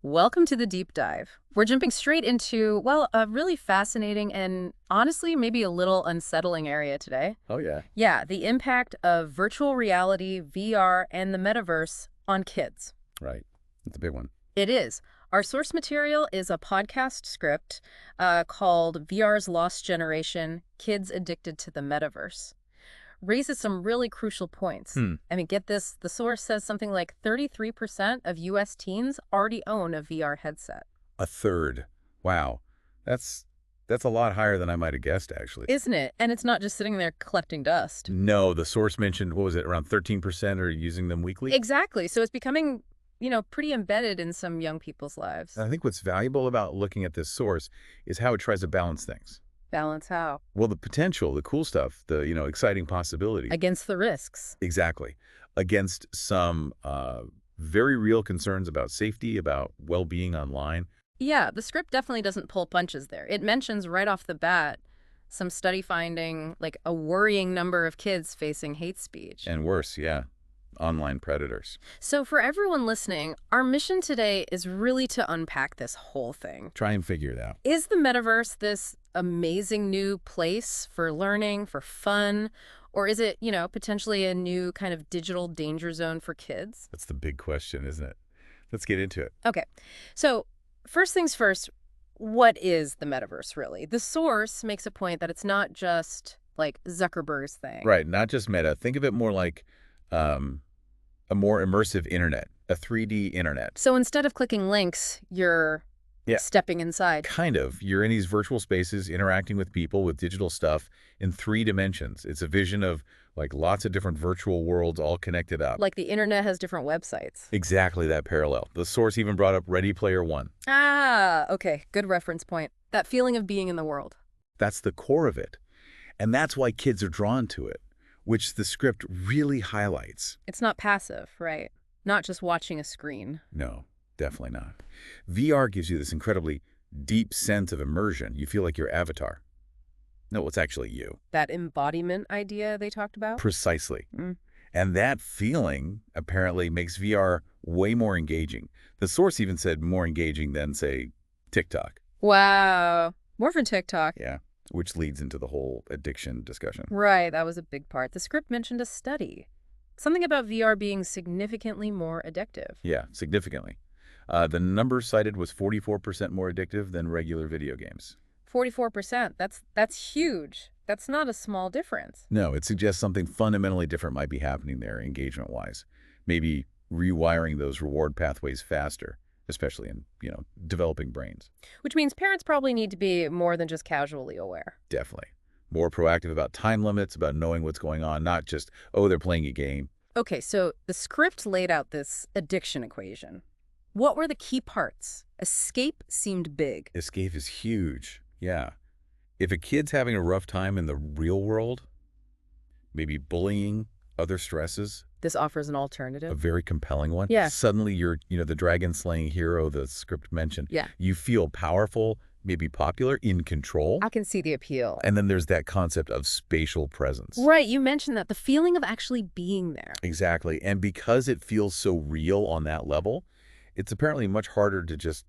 Welcome to the deep dive. We're jumping straight into, well, a really fascinating and honestly, maybe a little unsettling area today. Oh, yeah. Yeah, the impact of virtual reality, VR, and the metaverse on kids. Right. It's a big one. It is. Our source material is a podcast script called VR's Lost Generation, Kids Addicted to the Metaverse. Raises some really crucial points. Hmm. I mean, get this, the source says something like 33% of US teens already own a VR headset. A third. Wow. That's that's a lot higher than I might have guessed, actually. Isn't it? And it's not just sitting there collecting dust. No, the source mentioned, what was it, around 13% are using them weekly? Exactly. So it's becoming, pretty embedded in some young people's lives. And I think what's valuable about looking at this source is how it tries to balance things. Balance how? Well, the potential, the cool stuff, the, exciting possibilities. Against the risks. Exactly. Against some very real concerns about safety, about well-being online. Yeah, the script definitely doesn't pull punches there. It mentions right off the bat some study finding like a worrying number of kids facing hate speech. And worse, yeah, online predators. So for everyone listening, our mission today is really to unpack this whole thing. Try and figure it out. Is the metaverse this amazing new place for learning, for fun, or is it, potentially a new kind of digital danger zone for kids? That's the big question, isn't it? Let's get into it. Okay, so first things first, what is the metaverse really? The source makes a point that it's not just like Zuckerberg's thing. Right, not just meta. Think of it more like um, a more immersive internet, a 3D internet. So instead of clicking links, you're Yeah. stepping inside. Kind of. You're in these virtual spaces interacting with people with digital stuff in 3 dimensions. It's a vision of like lots of different virtual worlds all connected up. Like the internet has different websites. Exactly that parallel. The source even brought up Ready Player One. Ah, okay, good reference point. That feeling of being in the world. That's the core of it. And that's why kids are drawn to it, which the script really highlights. It's not passive, right? Not just watching a screen. No, definitely not. VR gives you this incredibly deep sense of immersion. You feel like your avatar. No, it's actually you. That embodiment idea they talked about? Precisely. Mm. And that feeling apparently makes VR way more engaging. The source even said more engaging than, say, TikTok. Wow. More from TikTok. Yeah, which leads into the whole addiction discussion. Right, that was a big part. The script mentioned a study. Something about VR being significantly more addictive. Yeah, significantly. The number cited was 44% more addictive than regular video games. 44%. That's huge. That's not a small difference. No, it suggests something fundamentally different might be happening there engagement-wise. Maybe rewiring those reward pathways faster, especially in, developing brains. Which means parents probably need to be more than just casually aware. Definitely. More proactive about time limits, about knowing what's going on, not just, oh, they're playing a game. Okay, so the script laid out this addiction equation. What were the key parts? Escape seemed big. Escape is huge. Yeah. If a kid's having a rough time in the real world, maybe bullying, other stresses, This offers an a alternative. very compelling one. Yeah. Suddenly you're, the dragon-slaying hero the script mentioned. Yeah. You feel powerful, maybe popular, in control. I can see the appeal. And then there's that concept of spatial presence. Right, you mentioned that. The feeling of actually being there. Exactly. And because it feels so real on that level, it's apparently much harder to just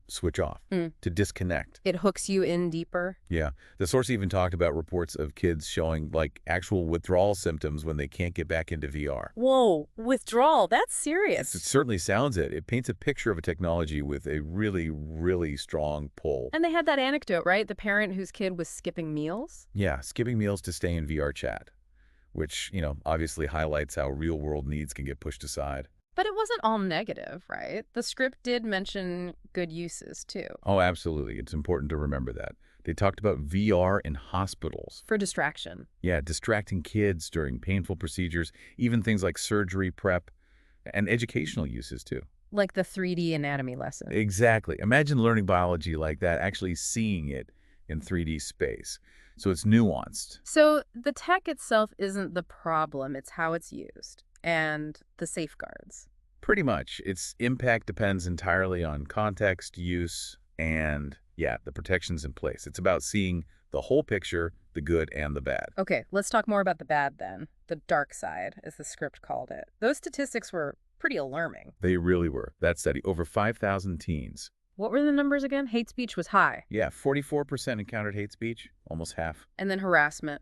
switch off, to disconnect. It hooks you in deeper. Yeah. The source even talked about reports of kids showing like actual withdrawal symptoms when they can't get back into VR. Whoa, withdrawal. That's It serious. certainly sounds it. It paints a picture of a technology with a really, really strong pull. And they had that anecdote, right? The parent whose kid was skipping meals. Yeah, skipping meals to stay in VRChat, which, obviously highlights how real-world needs can get pushed aside. But it wasn't all negative, right? The script did mention good uses, too. Oh, absolutely. It's important to remember that. They talked about VR in hospitals. For distraction. Yeah, distracting kids during painful procedures, even things like surgery prep, and educational uses, too. Like the 3D anatomy lesson. Exactly. Imagine learning biology like that, actually seeing it in 3D space. So it's nuanced. So the tech itself isn't the problem, it's how it's used. And the safeguards. Pretty much. Its impact depends entirely on context, use, and, yeah, the protections in place. It's about seeing the whole picture, the good and the bad. Okay, let's talk more about the bad then. The dark side, as the script called it. Those statistics were pretty alarming. They really were. That study, over 5,000 teens. What were the numbers again? Hate speech was high. Yeah, 44% encountered hate speech, almost half. And then harassment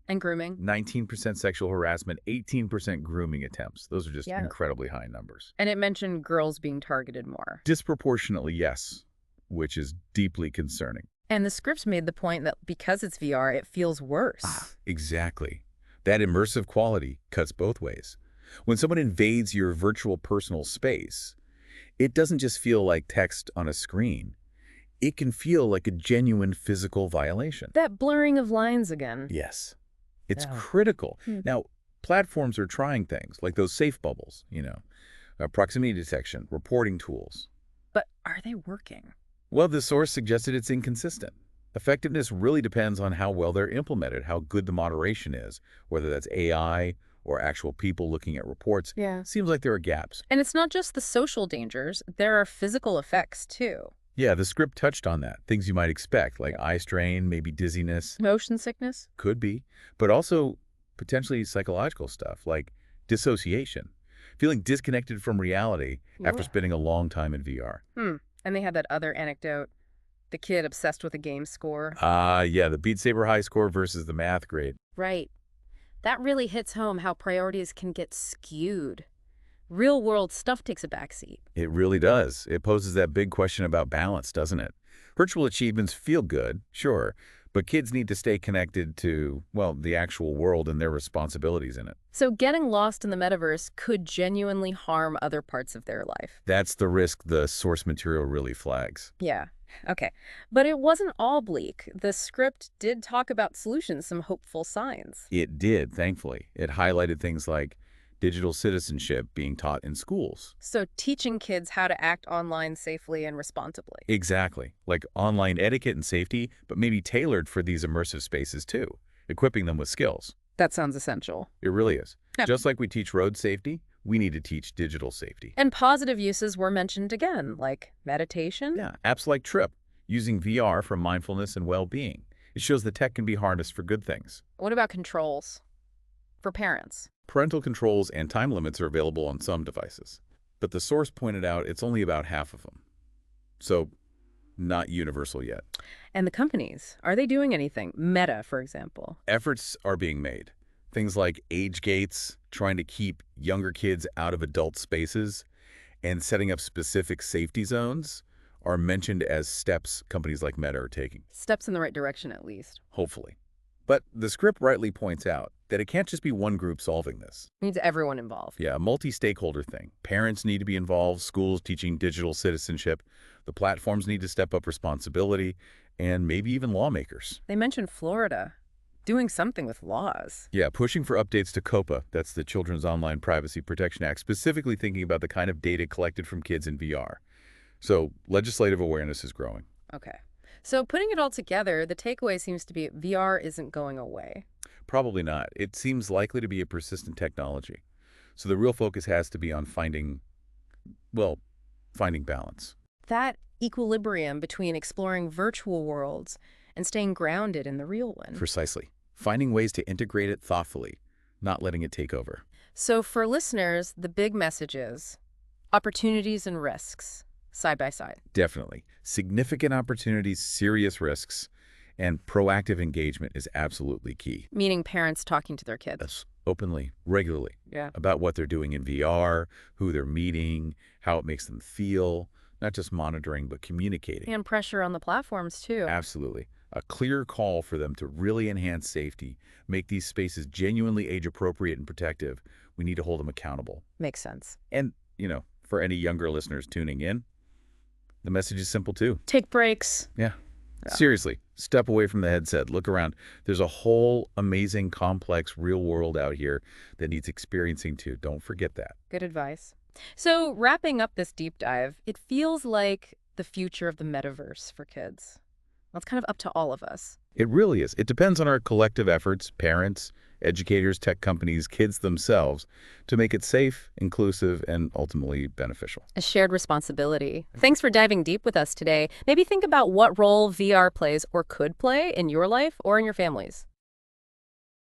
and grooming. 19% sexual harassment, 18% grooming attempts. Those are just Yeah. incredibly high numbers. And it mentioned girls being targeted more. Disproportionately, yes, which is deeply concerning. And the script made the point that because it's VR, it feels worse. Exactly. That immersive quality cuts both ways. When someone invades your virtual personal space, it doesn't just feel like text on a screen. It can feel like a genuine physical violation. That blurring of lines again. Yes. It's Yeah. critical. Now, platforms are trying things like those safe bubbles, proximity detection, reporting tools. But are they working? Well, the source suggested it's inconsistent. Effectiveness really depends on how well they're implemented, how good the moderation is, whether that's AI or actual people looking at reports. Yeah. Seems like there are gaps. And it's not just the social dangers. There are physical effects, too. Yeah, the script touched on that. Things you might expect, like eye strain, maybe dizziness. Motion sickness? Could be. But also potentially psychological stuff, like dissociation. Feeling disconnected from reality after Ugh. spending a long time in VR. And they had that other anecdote. The kid obsessed with a game score. Yeah, the Beat Saber high score versus the math grade. Right. That really hits home how priorities can get skewed. Real-world stuff takes a backseat. It really does. It poses that big question about balance, doesn't it? Virtual achievements feel good, sure, but kids need to stay connected to, well, the actual world and their responsibilities in it. So getting lost in the metaverse could genuinely harm other parts of their life. That's the risk the source material really flags. Yeah. Okay. But it wasn't all bleak. The script did talk about solutions, some hopeful signs. It did, thankfully. It highlighted things like digital citizenship being taught in schools. So teaching kids how to act online safely and responsibly. Exactly. Like online etiquette and safety, but maybe tailored for these immersive spaces too, equipping them with skills. That sounds essential. It really is. Yeah. Just like we teach road safety, we need to teach digital safety. And positive uses were mentioned again, like meditation. Yeah, apps like Trip, using VR for mindfulness and well-being. It shows that tech can be harnessed for good things. What about controls for parents? Parental controls and time limits are available on some devices, but the source pointed out it's only about half of them. So, not universal yet. And the companies, are they doing anything? Meta, for example. Efforts are being made. Things like age gates, trying to keep younger kids out of adult spaces, and setting up specific safety zones are mentioned as steps companies like Meta are taking. Steps in the right direction, at least. Hopefully. But the script rightly points out that it can't just be one group solving this. Needs everyone involved. Yeah, a multi-stakeholder thing. Parents need to be involved, schools teaching digital citizenship, the platforms need to step up responsibility, and maybe even lawmakers. They mentioned Florida doing something with laws. Yeah, pushing for updates to COPA, that's the Children's Online Privacy Protection Act, specifically thinking about the kind of data collected from kids in VR. So legislative awareness is growing. Okay. So putting it all together, the takeaway seems to be VR isn't going away. Probably not. It seems likely to be a persistent technology. So the real focus has to be on finding balance. That equilibrium between exploring virtual worlds and staying grounded in the real one. Precisely. Finding ways to integrate it thoughtfully, not letting it take over. So for listeners, the big message is opportunities and risks, side by side. Definitely. Significant opportunities, serious risks, and proactive engagement is absolutely key. Meaning parents talking to their kids. Yes, openly, regularly, Yeah. about what they're doing in VR, who they're meeting, how it makes them feel, not just monitoring, but communicating. And pressure on the platforms, too. Absolutely. A clear call for them to really enhance safety, make these spaces genuinely age-appropriate and protective. We need to hold them accountable. Makes sense. And, for any younger listeners tuning in, the message is simple too. Take breaks. Yeah. Yeah. Seriously, step away from the headset, look around. There's a whole amazing, complex, real world out here that needs experiencing too. Don't forget that. Good advice. So wrapping up this deep dive, it feels like the future of the metaverse for kids. Well, it's kind of up to all of us. It really is. It depends on our collective efforts, parents, educators, tech companies, kids themselves, to make it safe, inclusive, and ultimately beneficial. A shared responsibility. Thanks for diving deep with us today. Maybe think about what role VR plays or could play in your life or in your family's.